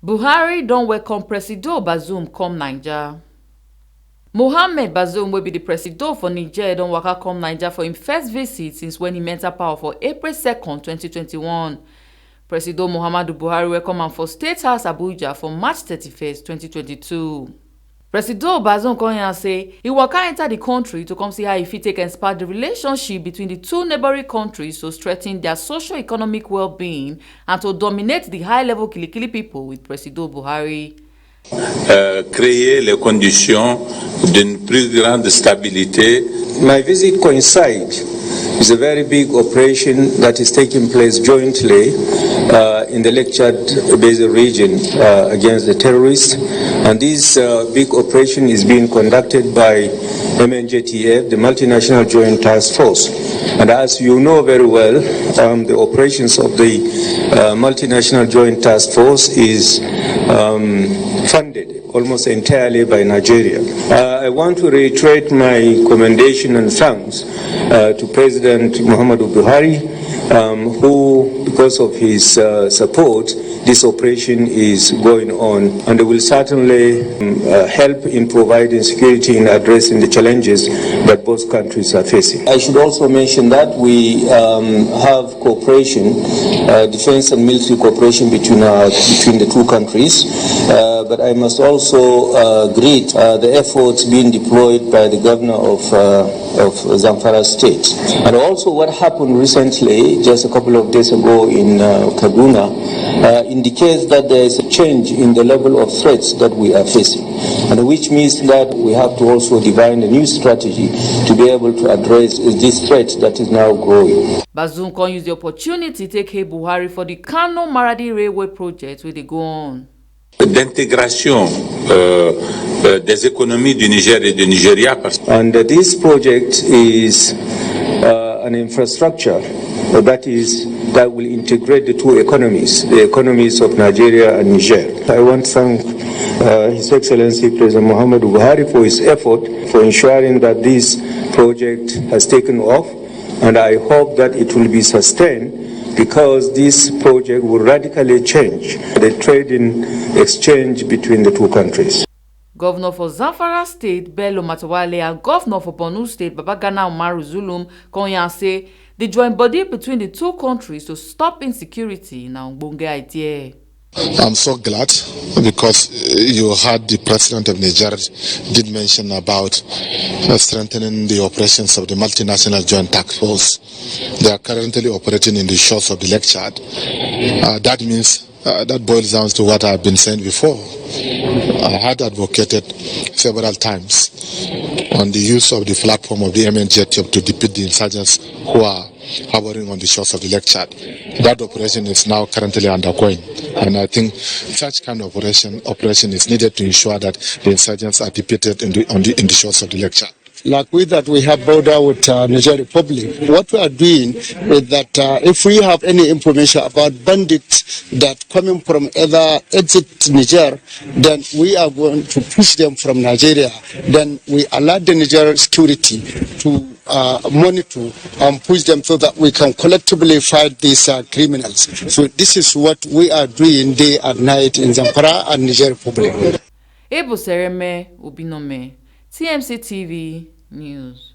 Buhari don't welcome Presido Bazoum come Naija. Mohammed Bazoum will be the Presido for Niger don waka come Naija for him first visit since when he entered power for April 2nd, 2021. Presido Muhammadu Buhari welcome am for State House Abuja for March 31st, 2022. Presido Bazoum come here and say he waka enter the country to come see how he fit take expand the relationship between the two neighboring countries to strengthen their socio-economic well-being and to dominate the high-level kilikili people with Presido Buhari. Créer les conditions d'une plus grande stabilité. My visit coincides with a very big operation that is taking place jointly in the Lake Chad Basin region against the terrorists. And this big operation is being conducted by MNJTF, the Multinational Joint Task Force. And as you know very well, the operations of the Multinational Joint Task Force is funded almost entirely by Nigeria. I want to reiterate my commendation and thanks to President Muhammadu Buhari, who, because of his support, this operation is going on, and it will certainly help in providing security in addressing the challenges that both countries are facing. I should also mention that we have cooperation, defense and military cooperation between the two countries, but I must also greet the efforts being deployed by the governor of Zamfara State. And also what happened recently, just a couple of days ago in Kaduna, indicates that there is a change in the level of threats that we are facing, and which means that we have to also divine a new strategy to be able to address this threat that is now growing. Bazoum can use the opportunity to take hey Buhari for the Kano Maradi Railway project where they go on. D'intégration des économies du Niger et du Nigeria. And this project is an infrastructure that will integrate the two economies, the economies of Nigeria and Niger. I want to thank His Excellency President Muhammadu Buhari for his effort for ensuring that this project has taken off, and I hope that it will be sustained, because this project will radically change the trading exchange between the two countries. Governor for Zamfara State, Bello Matawale, and Governor for Borno State, Babagana Umaru Zulum, Konya say the joint body between the two countries to stop insecurity in Ogbonge idea. I'm so glad because you heard the president of Niger did mention about strengthening the operations of the multinational joint task force. They are currently operating in the shores of the Lake Chad. That means that boils down to what I've been saying before. I had advocated several times on the use of the platform of the MNJTF to defeat the insurgents who are harboring on the shores of the Lake Chad. That operation is now currently undergoing, and I think such kind of operation is needed to ensure that the insurgents are defeated in the shores of the Lake Chad. Like we have border with Niger Republic. What we are doing is that if we have any information about bandits that coming from either exit Niger, then we are going to push them from Nigeria. Then we allow the Niger security to monitor and push them so that we can collectively fight these criminals. So this is what we are doing day and night in Zamfara and Niger Republic. Ebo Sereme Ubinome, TMC TV News.